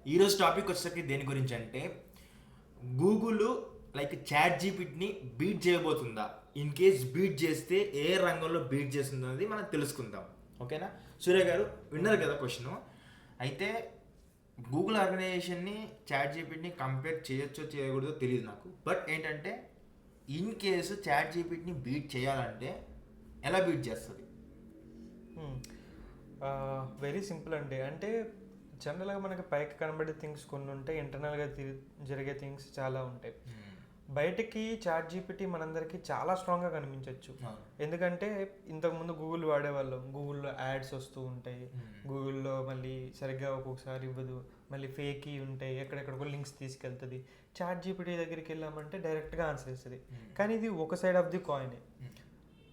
ఈరోజు టాపిక్ వచ్చేసరికి దేని గురించి అంటే గూగుల్ లైక్ చాట్ జీపీటీని బీట్ చేయబోతుందా? ఇన్ కేస్ బీట్ చేస్తే ఏ రంగంలో బీట్ చేస్తుందో అనేది మనం తెలుసుకుందాం. ఓకేనా? సూర్య గారు విన్నారు కదా క్వశ్చన్. అయితే గూగుల్ ఆర్గనైజేషన్ని చాట్ జీపీటీని కంపేర్ చేయొచ్చో చేయకూడదో తెలియదు నాకు. బట్ ఏంటంటే ఇన్ కేసు చాట్ జీపీటీని బీట్ చేయాలంటే ఎలా బీట్ చేస్తుంది? వెరీ సింపుల్ అండి. అంటే జనరల్గా మనకి పైకి కనబడే థింగ్స్ కొన్ని ఉంటాయి, ఇంటర్నల్గా జరిగే థింగ్స్ చాలా ఉంటాయి. బయటికి చాట్ జీపీటీ మనందరికీ చాలా స్ట్రాంగ్గా కనిపించవచ్చు. ఎందుకంటే ఇంతకుముందు గూగుల్ వాడేవాళ్ళం, గూగుల్లో యాడ్స్ వస్తూ ఉంటాయి, గూగుల్లో మళ్ళీ సరిగ్గా ఒక్కొక్కసారి ఇవ్వదు, మళ్ళీ ఫేక్ ఉంటాయి, ఎక్కడెక్కడికో లింక్స్ తీసుకెళ్తుంది. చాట్ జీపీటీ దగ్గరికి వెళ్ళామంటే డైరెక్ట్గా ఆన్సర్ ఇస్తుంది. కానీ ఇది ఒక side of the coin.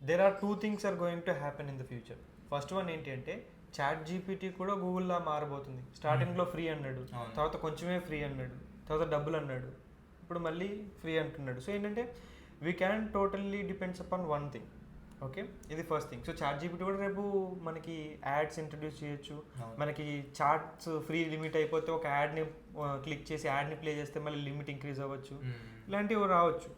There are two things are going to happen in the future. First one ఏంటి అంటే చాట్ జీపీటీ కూడా గూగుల్లా మారబోతుంది. స్టార్టింగ్లో ఫ్రీ అన్నాడు, తర్వాత కొంచెమే ఫ్రీ అన్నాడు, తర్వాత డబ్బులు అన్నాడు, ఇప్పుడు మళ్ళీ ఫ్రీ అంటున్నాడు. సో ఏంటంటే we can totally depends upon one thing. Okay, ఇది first thing. So chat GPT కూడా రేపు మనకి యాడ్స్ ఇంట్రడ్యూస్ చేయొచ్చు. మనకి చాట్స్ ఫ్రీ లిమిట్ అయిపోతే ఒక యాడ్ని క్లిక్ చేసి యాడ్ని ప్లే చేస్తే మళ్ళీ లిమిట్ ఇంక్రీజ్ అవ్వచ్చు, ఇలాంటివి రావచ్చు.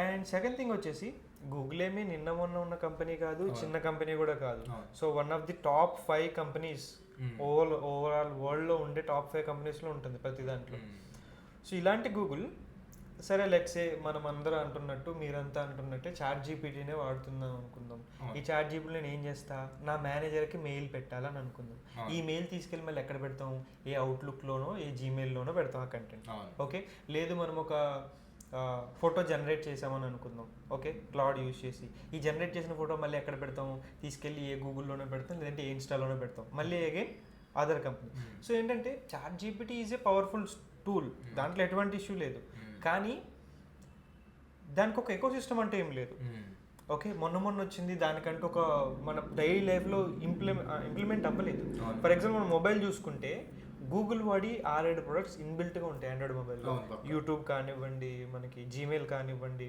అండ్ సెకండ్ థింగ్ వచ్చేసి గూగుల్ ఏమీ నిన్న మొన్న ఉన్న కంపెనీ కాదు, చిన్న కంపెనీ కూడా కాదు. So one of the top 5 companies overall వరల్డ్లో ఉండే టాప్ 5 కంపెనీస్లో ఉంటుంది ప్రతి దాంట్లో. సో ఇలాంటి గూగుల్ సరే లెట్సే మనం అందరూ అంటున్నట్టు, మీరంతా అంటున్నట్టే చాట్ జీపీటీనే వాడుతుందాం అనుకుందాం. ఈ చాట్ జీపీటీ నేను ఏం చేస్తా, నా మేనేజర్కి మెయిల్ పెట్టాలని అనుకుందాం. ఈ మెయిల్ తీసుకెళ్ళి మళ్ళీ ఎక్కడ పెడతాం? ఏ అవుట్లుక్లోనో ఏ జీమెయిల్లోనో పెడతాం ఆ కంటెంట్. ఓకే, లేదు మనం ఒక ఫోటో జనరేట్ చేసామని అనుకుందాం. ఓకే, క్లౌడ్ యూజ్ చేసి ఈ జనరేట్ చేసిన ఫోటో మళ్ళీ ఎక్కడ పెడతాం? తీసుకెళ్ళి ఏ గూగుల్లోనే పెడతాం, లేదంటే ఏ ఇన్స్టాలోనే పెడతాం, మళ్ళీ అగైన్ అదర్ కంపెనీ. సో ఏంటంటే chat GPT is a powerful tool, దాంట్లో ఎటువంటి ఇష్యూ లేదు. కానీ దానికి ఒక ఎకో సిస్టమ్ అంటే ఏం లేదు. ఓకే, మొన్న వచ్చింది, దానికంటే ఒక మన డైలీ లైఫ్లో ఇంప్లిమెంట్ అవ్వలేదు. ఫర్ ఎగ్జాంపుల్ మనం మొబైల్ చూసుకుంటే గూగుల్ వాడి 6-7 ప్రొడక్ట్స్ ఇన్బిల్ట్గా ఉంటాయి ఆండ్రాయిడ్ మొబైల్లో. యూట్యూబ్ కానివ్వండి, మనకి జీమెయిల్ కానివ్వండి,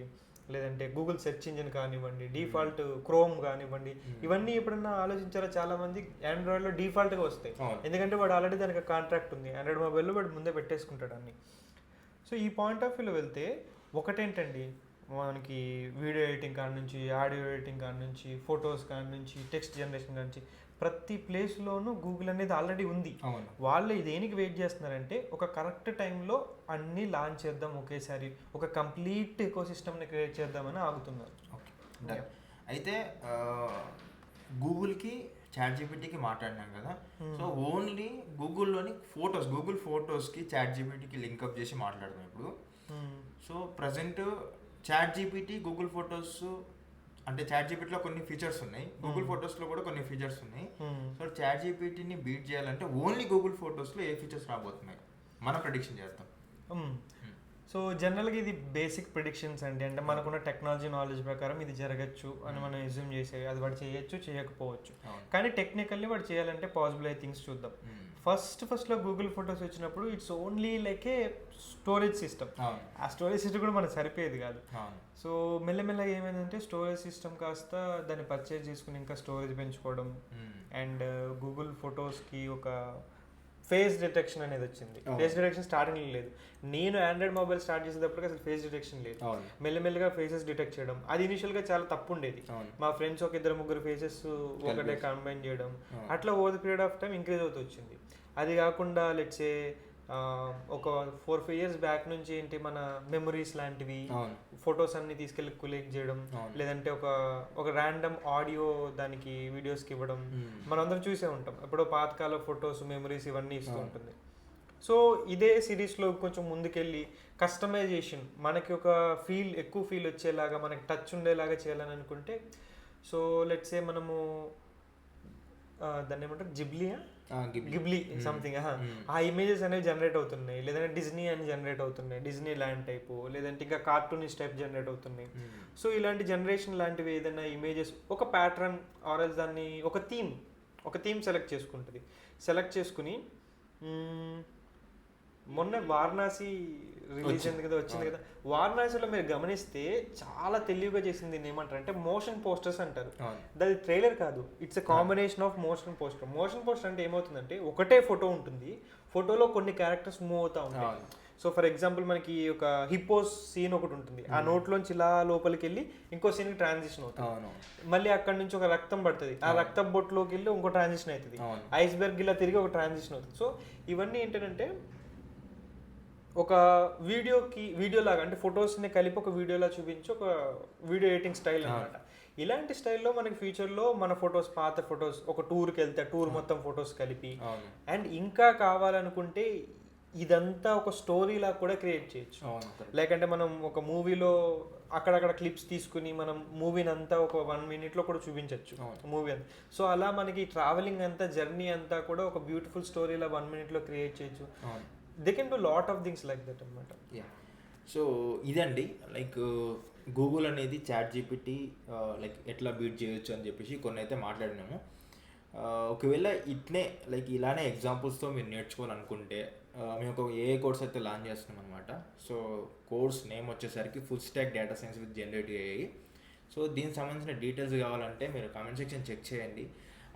లేదంటే గూగుల్ సెర్చ్ ఇంజిన్ కానివ్వండి, డిఫాల్ట్ క్రోమ్ కానివ్వండి, ఇవన్నీ ఎప్పుడన్నా ఆలోచించారా? చాలా మంది ఆండ్రాయిడ్లో డిఫాల్ట్గా వస్తాయి, ఎందుకంటే వాడు ఆల్రెడీ దానికి కాంట్రాక్ట్ ఉంది ఆండ్రాయిడ్ మొబైల్లో, వాడు ముందే పెట్టేసుకుంటాడు అన్ని. సో ఈ పాయింట్ ఆఫ్ వ్యూలో వెళ్తే ఒకటేంటండి, మనకి వీడియో ఎడిటింగ్ కాడ నుంచి, ఆడియో ఎడిటింగ్ కాడ నుంచి, ఫొటోస్ కాడ నుంచి, టెక్స్ట్ జనరేషన్ కాడ నుంచి ప్రతి ప్లేస్లోనూ గూగుల్ అనేది ఆల్రెడీ ఉంది. వాళ్ళు దేనికి వెయిట్ చేస్తున్నారంటే ఒక కరెక్ట్ టైంలో అన్నీ లాంచ్ చేద్దాం ఒకేసారి, ఒక కంప్లీట్ ఎకో సిస్టమ్ని క్రియేట్ చేద్దామని ఆగుతున్నారు. అయితే గూగుల్కి చాట్ జీపీటీకి మాట్లాడినాం కదా. సో ఓన్లీ గూగుల్ ఫొటోస్కి చాట్ జీపీటీకి లింకప్ చేసి మాట్లాడుతున్నాం ఇప్పుడు. So present chat GPT, Google photos అంటే చాట్ జీపీటీలో కొన్ని ఫీచర్స్ ఉన్నాయి, గూగుల్ ఫొటోస్లో కూడా కొన్ని ఫీచర్స్ ఉన్నాయి. సో చాట్ జీపీటీని బీట్ చేయాలంటే ఓన్లీ గూగుల్ ఫొటోస్లో ఏ ఫీచర్స్ రాబోతున్నాయి మనం ప్రెడిక్షన్ చేద్దాం. సో జనరల్గా ఇది బేసిక్ ప్రిడిక్షన్స్ అండి. అంటే మనకున్న టెక్నాలజీ నాలెడ్జ్ ప్రకారం ఇది జరగచ్చు అని మనం ఎజ్యూమ్ చేసేది. అది వాడు చేయొచ్చు, చేయకపోవచ్చు. కానీ టెక్నికల్లీ వాడు చేయాలంటే పాసిబుల్ అయ్యే థింగ్స్ చూద్దాం. ఫస్ట్లో గూగుల్ ఫొటోస్ వచ్చినప్పుడు it's only like A storage system. ఆ స్టోరేజ్ సిస్టమ్ కూడా మనకు సరిపోయేది కాదు. సో మెల్లమెల్లగా ఏమైందంటే స్టోరేజ్ సిస్టమ్ కాస్త దాన్ని పర్చేజ్ చేసుకుని ఇంకా స్టోరేజ్ పెంచుకోవడం, అండ్ గూగుల్ ఫొటోస్కి ఒక ఫేస్ డిటెక్షన్ అనేది వచ్చింది. ఫేస్ డిటెక్షన్ స్టార్టింగ్ లేదు. నేను ఆండ్రాయిడ్ మొబైల్ స్టార్ట్ చేసేటప్పటికి అసలు ఫేస్ డిటెక్షన్ లేదు. మెల్లమెల్లగా ఫేసెస్ డిటెక్ట్ చేయడం, అది ఇనిషియల్గా చాలా తప్పు ఉండేది. మా ఫ్రెండ్స్ ఒక 2-3 ఫేసెస్ ఒకటే కంబైన్ చేయడం, అట్లా over the period of time increase అవుతూ వచ్చింది. అది కాకుండా లెట్సే ఒక 4-5 years బ్యాక్ నుంచి ఏంటి, మన మెమరీస్ లాంటివి, ఫొటోస్ అన్ని తీసుకెళ్ళి కొలెక్ట్ చేయడం, లేదంటే ఒక ర్యాండమ్ ఆడియో దానికి వీడియోస్కి ఇవ్వడం, మనందరం చూసే ఉంటాం. ఎప్పుడో పాతకాల ఫొటోస్, మెమరీస్ ఇవన్నీ ఇస్తూ ఉంటుంది. సో ఇదే సిరీస్లో కొంచెం ముందుకెళ్ళి కస్టమైజేషన్, మనకి ఒక ఎక్కువ ఫీల్ వచ్చేలాగా, మనకి టచ్ ఉండేలాగా చేయాలని అనుకుంటే, సో లెట్సే మనము దాన్ని ఏమంటారు, గిబ్లీ సంథింగ్, ఆ ఇమేజెస్ అనేవి జనరేట్ అవుతున్నాయి, లేదంటే డిజ్నీ అని జనరేట్ అవుతున్నాయి, డిజ్నీ ల్యాండ్ టైపు, లేదంటే ఇంకా కార్టూనిస్ట్ టైప్ జనరేట్ అవుతున్నాయి. సో ఇలాంటి జనరేషన్ లాంటివి ఏదైనా ఇమేజెస్ ఒక ప్యాటర్న్ ఆర్ఎల్స్ దాన్ని ఒక థీమ్ సెలెక్ట్ చేసుకుంటుంది. సెలెక్ట్ చేసుకుని మొన్న వారణాసి రిలీజ్ అయింది కదా, వచ్చింది కదా. వారణాసిలో మీరు గమనిస్తే చాలా తెలివిగా చేసింది. దీన్ని ఏమంటారు అంటే మోషన్ పోస్టర్స్ అంటారు. అది ట్రైలర్ కాదు, it's a combination of motion poster. Motion poster అంటే ఏమవుతుందంటే ఒకటే ఫోటో ఉంటుంది, ఫోటోలో కొన్ని క్యారెక్టర్స్ మూవ్ అవుతా ఉంటాయి. సో ఫర్ ఎగ్జాంపుల్ మనకి ఒక హిప్పోస్ సీన్ ఒకటి ఉంటుంది, ఆ నోట్లోంచి ఇలా లోపలికి వెళ్ళి ఇంకో సీన్కి ట్రాన్సిషన్ అవుతుంది. మళ్ళీ అక్కడ నుంచి ఒక రక్తం పడుతుంది, ఆ రక్తం బొట్టులోకి వెళ్ళి ఇంకో ట్రాన్సిషన్ అవుతుంది. ఐస్బర్గ్ ఇలా తిరిగి ఒక ట్రాన్సిషన్ అవుతుంది. సో ఇవన్నీ ఏంటంటే ఒక వీడియో లాగా, అంటే ఫొటోస్ని కలిపి ఒక వీడియోలా చూపించి ఒక వీడియో ఎడిటింగ్ స్టైల్ అనమాట. ఇలాంటి స్టైల్లో మనకి ఫ్యూచర్లో మన ఫొటోస్, పాత ఫొటోస్, ఒక టూర్కి వెళ్తే టూర్ మొత్తం ఫొటోస్ కలిపి, అండ్ ఇంకా కావాలనుకుంటే ఇదంతా ఒక స్టోరీలా కూడా క్రియేట్ చేయొచ్చు. లేకంటే మనం ఒక మూవీలో అక్కడక్కడ క్లిప్స్ తీసుకుని మనం మూవీని అంతా ఒక 1 minute కూడా చూపించవచ్చు మూవీ అంతా. సో అలా మనకి ట్రావెలింగ్ అంతా, జర్నీ అంతా కూడా ఒక బ్యూటిఫుల్ స్టోరీలా 1 minute క్రియేట్ చేయొచ్చు. They can do lot of things like that అనమాట. సో ఇదండి, లైక్ గూగుల్ అనేది చాట్ జీపీటీ లైక్ ఎట్లా బీట్ చేయొచ్చు అని చెప్పేసి కొన్ని అయితే మాట్లాడినాము. ఒకవేళ ఇలానే ఎగ్జాంపుల్స్తో మీరు నేర్చుకోవాలనుకుంటే మేము ఒక ఏ కోర్స్ అయితే లాంచ్ చేస్తున్నాం అనమాట. సో కోర్స్ నేమ్ వచ్చేసరికి full stock data science with generative AI. So దీనికి సంబంధించిన డీటెయిల్స్ కావాలంటే మీరు కామెంట్ సెక్షన్ చెక్ చేయండి,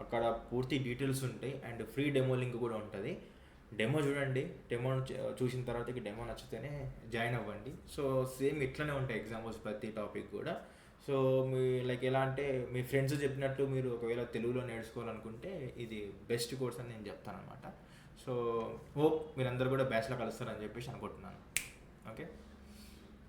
అక్కడ పూర్తి డీటెయిల్స్ ఉంటాయి. అండ్ ఫ్రీ డెమో లింక్ కూడా ఉంటుంది. డెమో చూడండి, డెమో చూసిన తర్వాత డెమో నచ్చితేనే జాయిన్ అవ్వండి. సో సేమ్ ఇట్లనే ఉంటాయి ఎగ్జాంపుల్స్ ప్రతి టాపిక్ కూడా. సో మీ లైక్ ఎలా అంటే మీ ఫ్రెండ్స్ చెప్పినట్టు మీరు ఒకవేళ తెలుగులో నేర్చుకోవాలనుకుంటే ఇది బెస్ట్ కోర్స్ అని నేను చెప్తాను అనమాట. సో హోప్ మీరందరూ కూడా బ్యాచ్లో కలుస్తారని చెప్పేసి అనుకుంటున్నాను. ఓకే.